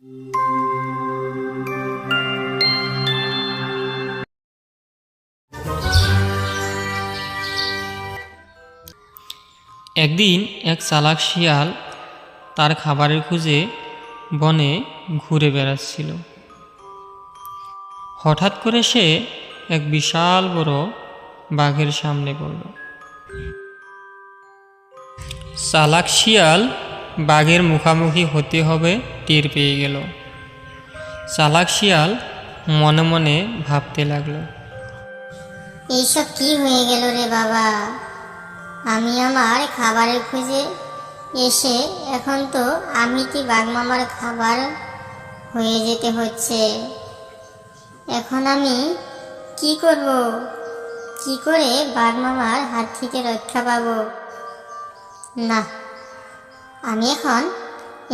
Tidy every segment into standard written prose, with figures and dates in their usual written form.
একদিন এক চালাক শিয়াল তার খাবারের খোঁজে বনে ঘুরে বেড়াচ্ছিল। হঠাৎ করে সে এক বিশাল বড় বাঘের সামনে পড়ল। চালাক শিয়াল বাঘের মুখোমুখি হতে হবে টের পেয়ে গেল। চালাক শিয়াল মনে মনে ভাবতে লাগলো, এইসব কি হয়ে গেল রে বাবা, আমি আমার খাবারের খোঁজে এসে এখন তো আমি কি বাঘ মামার খাবার হয়ে যেতে হচ্ছে। এখন আমি কি করব, কি করে বাঘ মামার হাত থেকে রক্ষা পাবো? না, আমি এখন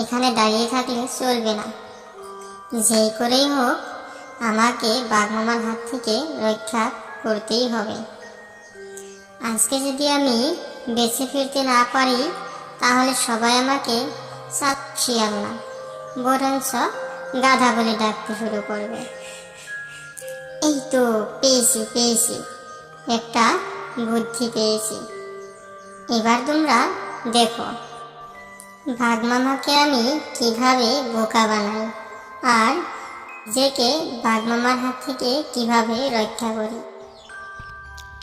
এখানে দাঁড়িয়ে থাকলে চলবে না। যেই করেই হোক আমাকে বাঘ মামার হাত থেকে রক্ষা করতেই হবে। আজকে যদি আমি বেঁচে ফিরতে না পারি তাহলে সবাই আমাকে চালাক শিয়াল না বরঞ্চ গাধা বলে ডাকতে শুরু করবে। এই তো পেয়েছি, একটা বুদ্ধি পেয়েছি। এবার তোমরা দেখো বাঘ মামাকে আমি কিভাবে বোকা বানাই আর নিজেকে বাঘ মামার হাত থেকে কিভাবে রক্ষা করি।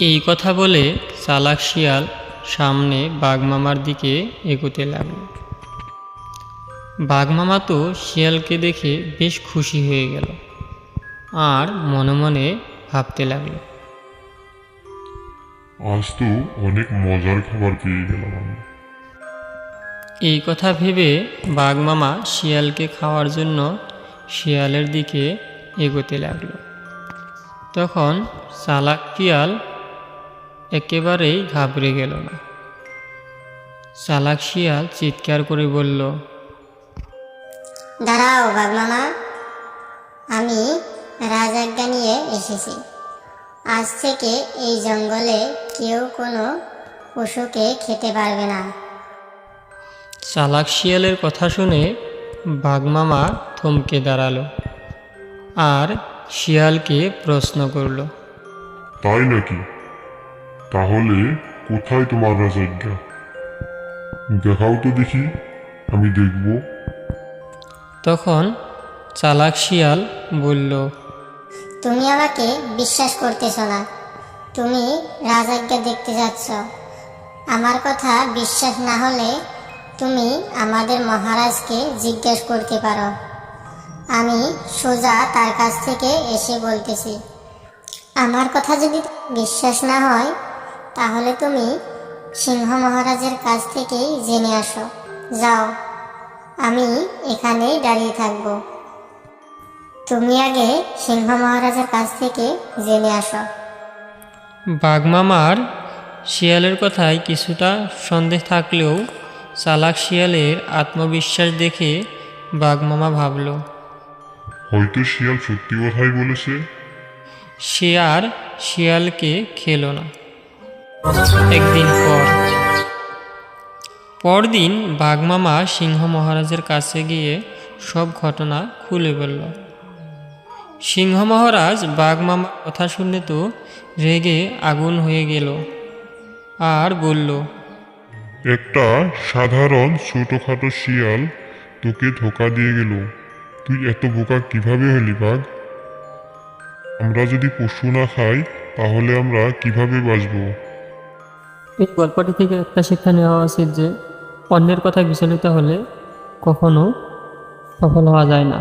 এই কথা বলে চালাক শিয়াল সামনে বাঘ মামার দিকে এগোতে লাগল। বাঘ মামা তো শিয়ালকে দেখে বেশ খুশি হয়ে গেল আর মনে মনে ভাবতে লাগল, আজ তো অনেক মজার খাবার পেয়ে গেলাম আমি। এই কথা ভেবে বাঘ মামা শিয়ালকে খাওয়ার জন্য শিয়ালের দিকে এগোতে লাগল। তখন চালাক শিয়াল একেবারেই ঘাবড়ে গেল না। চালাক শিয়াল চিৎকার করে বলল, দাঁড়াও বাঘ মামা, আমি রাজআজ্ঞা নিয়ে এসেছি। আজ থেকে এই জঙ্গলে কেউ কোনো পশুকে খেতে পারবে না। চালাক শিয়ালের কথা শুনে বাঘ মামা থমকে দাঁড়ালো আর শিয়ালকে প্রশ্ন করল, তাই নাকি? তাহলে কোথায় তোমার রাজআজ্ঞা? দেখাও তো দেখি, আমি দেখব। তখন চালাক শিয়াল বলল, তুমি আমাকে বিশ্বাস করতেছ না। তুমি রাজআজ্ঞা দেখতে যাচ্ছ। আমার কথা বিশ্বাস না হলে তুমি আমাদের মহারাজকে জিজ্ঞেস করতে পারো। আমি সোজা তার কাছ থেকে এসে বলতেছি। আমার কথা যদি বিশ্বাস না হয় তাহলে তুমি সিংহ মহারাজের কাছ থেকেই জেনে আসো। যাও, আমি এখানেই দাঁড়িয়ে থাকবো। তুমি আগে সিংহ মহারাজের কাছ থেকে জেনে আসো। বাঘ মামার শিয়ালের কথায় কিছুটা সন্দেহ থাকলেও চালাক শিয়ালের আত্মবিশ্বাস দেখে বাঘ মামা ভাবল, হয়তো শিয়াল সত্যি কথাই বলেছে। সে আর শিয়ালকে খেল না। একদিন পরদিন বাঘ মামা সিংহ মহারাজের কাছে গিয়ে সব ঘটনা খুলে বলল। সিংহ মহারাজ বাঘ মামার কথা শুনে তো রেগে আগুন হয়ে গেল আর বলল, একটা সাধারণ ছোটখাটো শিয়াল তোকে ধোঁকা দিয়ে গেল। তুই এত বোকা কিভাবে হলি বাঘ? আমরা যদি পশু না খাই তাহলে আমরা কিভাবে বাঁচবো? এই গল্পটি থেকে একটা শিক্ষা নেওয়া উচিত যে অন্যের কথা বিচলিত হলে কখনো সফল হওয়া যায় না।